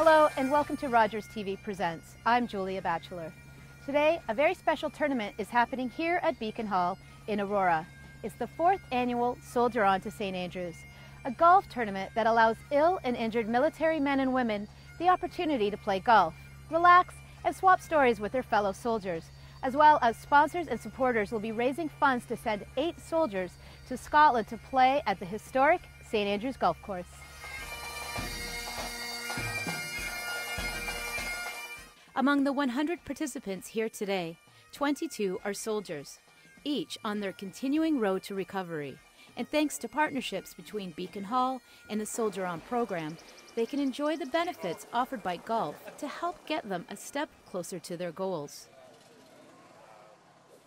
Hello and welcome to Rogers TV Presents. I'm Julia Batchelor. Today, a very special tournament is happening here at Beacon Hall in Aurora. It's the 4th annual Soldier On to St. Andrews, a golf tournament that allows ill and injured military men and women the opportunity to play golf, relax, and swap stories with their fellow soldiers, as well as sponsors and supporters will be raising funds to send 8 soldiers to Scotland to play at the historic St. Andrews Golf Course. Among the 100 participants here today, 22 are soldiers, each on their continuing road to recovery. And thanks to partnerships between Beacon Hall and the Soldier On program, they can enjoy the benefits offered by golf to help get them a step closer to their goals.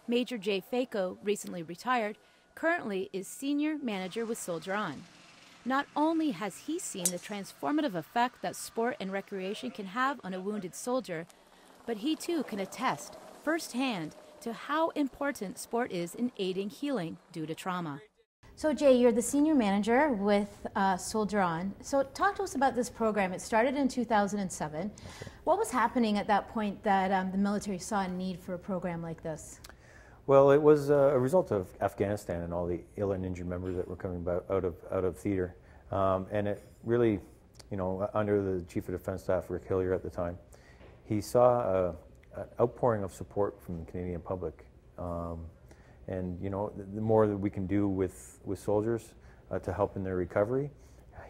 Major Jay Faco, recently retired, currently is senior manager with Soldier On. Not only has he seen the transformative effect that sport and recreation can have on a wounded soldier, but he too can attest firsthand to how important sport is in aiding healing due to trauma. So Jay, you're the senior manager with Soldier On. So talk to us about this program. It started in 2007. What was happening at that point that the military saw a need for a program like this? Well, it was a result of Afghanistan and all the ill and injured members that were coming out of theater. And it really, you know, under the Chief of Defence Staff, Rick Hillier at the time, he saw an outpouring of support from the Canadian public. And, you know, the more that we can do with soldiers to help in their recovery,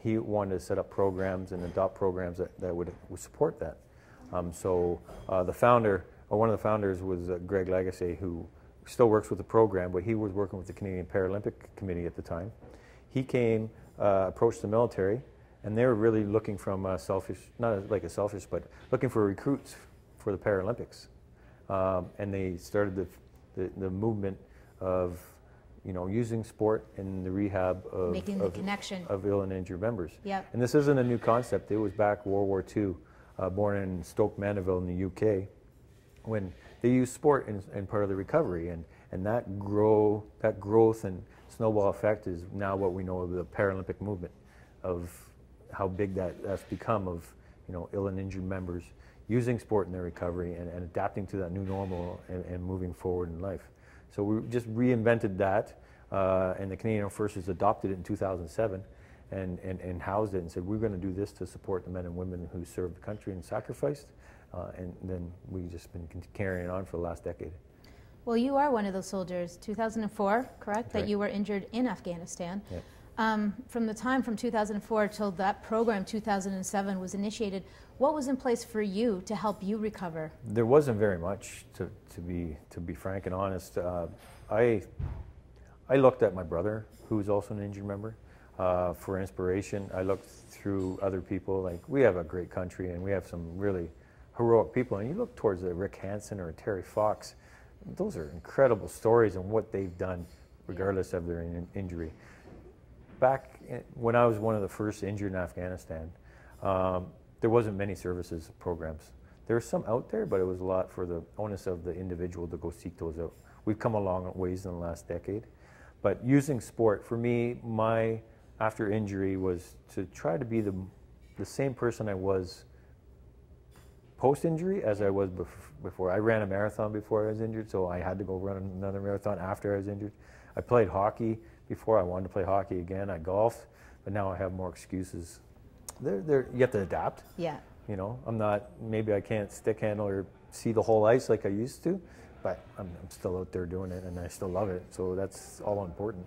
he wanted to set up programs and adopt programs that would support that. So the founder, or one of the founders, was Greg Lagasse, who still works with the program, but he was working with the Canadian Paralympic Committee at the time. He came, approached the military, and they were really looking from a selfish, not like a selfish, but looking for recruits for the Paralympics. And they started the movement of, you know, using sport in the rehab of, making the connection of ill and injured members. Yep. And this isn't a new concept. It was back World War II, born in Stoke Mandeville in the UK, when they used sport in part of the recovery, and that growth and snowball effect is now what we know of the Paralympic movement, of how big that's become, of, you know, ill and injured members using sport in their recovery and adapting to that new normal and moving forward in life. So we just reinvented that, and the Canadian Armed Forces adopted it in 2007 and housed it and said, we're going to do this to support the men and women who served the country and sacrificed. And then we've just been carrying it on for the last decade. Well, you are one of those soldiers, 2004, correct? That right. you were injured in Afghanistan. Yep. From the time from 2004 till that program 2007 was initiated, what was in place for you to help you recover? There wasn't very much, to be frank and honest. I looked at my brother, who was also an injured member, for inspiration. I looked through other people. Like, we have a great country and we have some really heroic people, and you look towards a Rick Hansen or a Terry Fox, those are incredible stories and what they've done regardless of their injury. Back when I was one of the first injured in Afghanistan, there wasn't many services programs. There were some out there, but it was a lot for the onus of the individual to go seek those out. We've come a long ways in the last decade, but using sport, for me, my after injury was to try to be the same person I was post-injury as I was before. I ran a marathon before I was injured, so I had to go run another marathon after I was injured. I played hockey before. I wanted to play hockey again. I golfed, but now I have more excuses. You have to adapt. Yeah. You know, maybe I can't stick handle or see the whole ice like I used to, but I'm still out there doing it, and I still love it, so that's all important.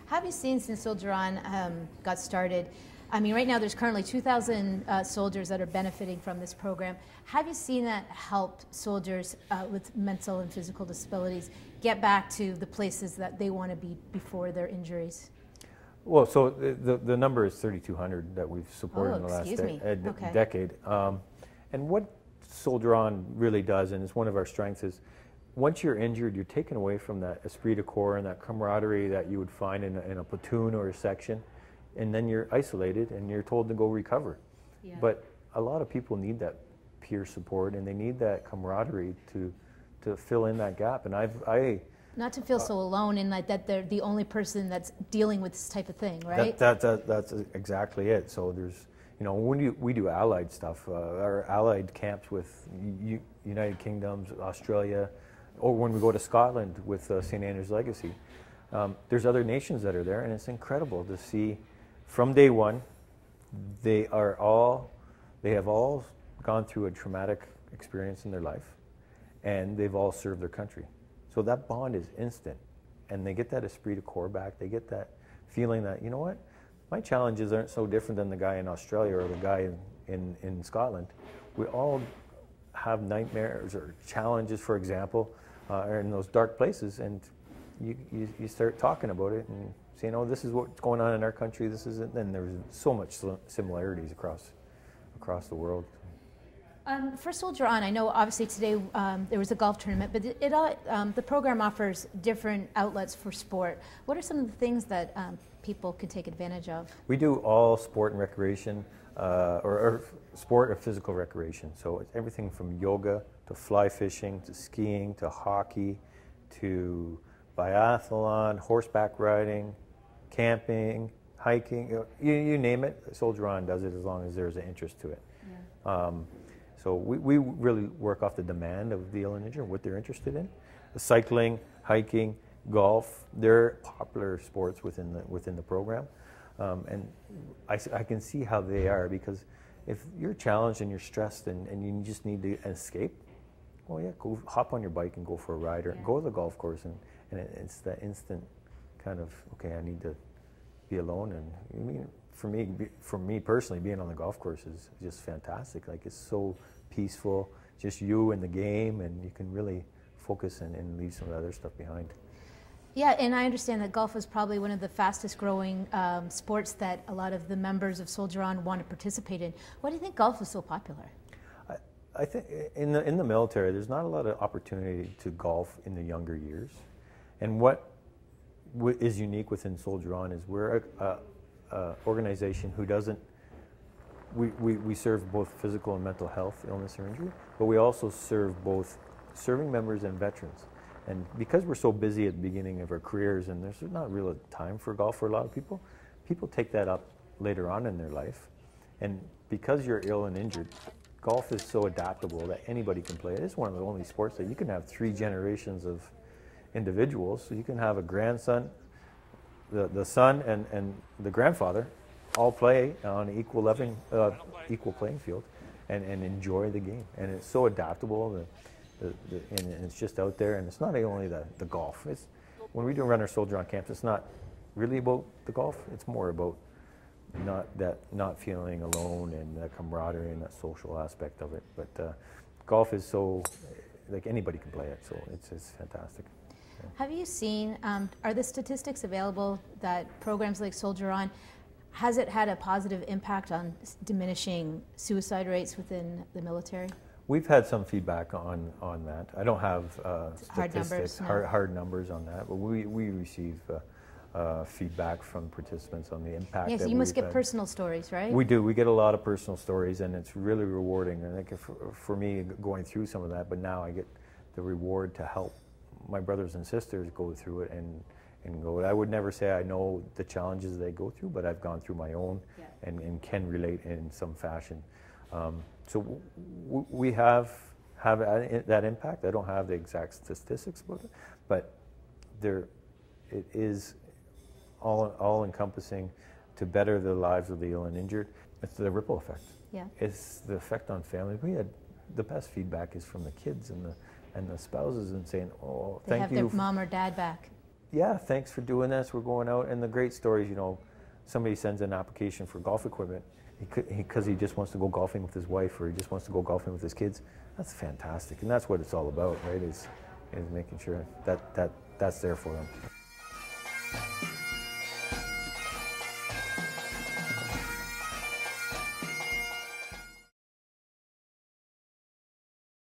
Have you seen, since Soldier On got started, I mean, right now there's currently 2,000 soldiers that are benefiting from this program. Have you seen that help soldiers with mental and physical disabilities get back to the places that they want to be before their injuries? Well, so the number is 3,200 that we've supported in the last decade. And what Soldier On really does, and it's one of our strengths, is once you're injured, you're taken away from that esprit de corps and that camaraderie that you would find in a platoon or a section. And then you're isolated and you're told to go recover. Yeah. But a lot of people need that peer support, and they need that camaraderie to fill in that gap. And not to feel so alone in that they're the only person that's dealing with this type of thing, right? That's exactly it. So there's, You know, when we do allied stuff, our allied camps with United Kingdoms, Australia, or when we go to Scotland with St. Andrew's Legacy, there's other nations that are there, and it's incredible to see from day one, they have all gone through a traumatic experience in their life, and they've all served their country. So that bond is instant, and they get that esprit de corps back. They get that feeling that, you know what, my challenges aren't so different than the guy in Australia or the guy in Scotland. We all have nightmares or challenges, for example, in those dark places, and you start talking about it and saying, oh, this is what's going on in our country, this isn't, and there's so much similarities across the world. For Soldier On, I know obviously today there was a golf tournament, but the program offers different outlets for sport. What are some of the things that people can take advantage of? We do all sport and recreation, or sport or physical recreation. So it's everything from yoga to fly fishing to skiing to hockey to biathlon, horseback riding, camping, hiking, you name it. Soldier On does it as long as there's an interest to it. Yeah. So we really work off the demand of the ill and injured, what they're interested in. The cycling, hiking, golf, they're popular sports within the program. And I can see how they are, because if you're challenged and you're stressed and you just need to escape, well, yeah, go hop on your bike and go for a ride, or go to the golf course, and it's that instant kind of, okay, I need to be alone. And I mean, for me personally, being on the golf course is just fantastic. Like, it's so peaceful, just you and the game, and you can really focus and leave some of the other stuff behind. Yeah, and I understand that golf is probably one of the fastest growing sports that a lot of the members of Soldier On want to participate in. Why do you think golf is so popular? I think in the military, there's not a lot of opportunity to golf in the younger years. And what is unique within Soldier On is we're a organization who doesn't, we serve both physical and mental health, illness or injury, but we also serve both serving members and veterans. And because we're so busy at the beginning of our careers, and there's not really time for golf for a lot of people, people take that up later on in their life. And because you're ill and injured, golf is so adaptable that anybody can play it. It's one of the only sports that you can have 3 generations of individuals. So you can have a grandson, the son and the grandfather all play on an equal playing field and enjoy the game. And it's so adaptable, and it's just out there. And it's not only the golf. When we do run our Soldier On camps, it's not really about the golf. It's more about not feeling alone, and the camaraderie and that social aspect of it. But golf is so, like, anybody can play it, so it's fantastic. Yeah. Have you seen, are the statistics available that programs like Soldier On, has it had a positive impact on diminishing suicide rates within the military? We've had some feedback on that. I don't have statistics, hard numbers on that, but we receive feedback from participants on the impact. Yes, you must get personal stories, right? We do. We get a lot of personal stories, and it's really rewarding. And I think for me, going through some of that, but now I get the reward to help my brothers and sisters go through it and go. I would never say I know the challenges they go through, but I've gone through my own, and can relate in some fashion. So we have that impact. I don't have the exact statistics about it, but it is all encompassing to better the lives of the ill and injured. It's the ripple effect. Yeah. It's the effect on families. We had the best feedback is from the kids and the spouses, and saying, oh, thank you. They have their mom or dad back. Yeah, thanks for doing this. We're going out. And the great stories, somebody sends an application for golf equipment because he just wants to go golfing with his wife, or he just wants to go golfing with his kids. That's fantastic. And that's what it's all about, right, is making sure that that's there for them.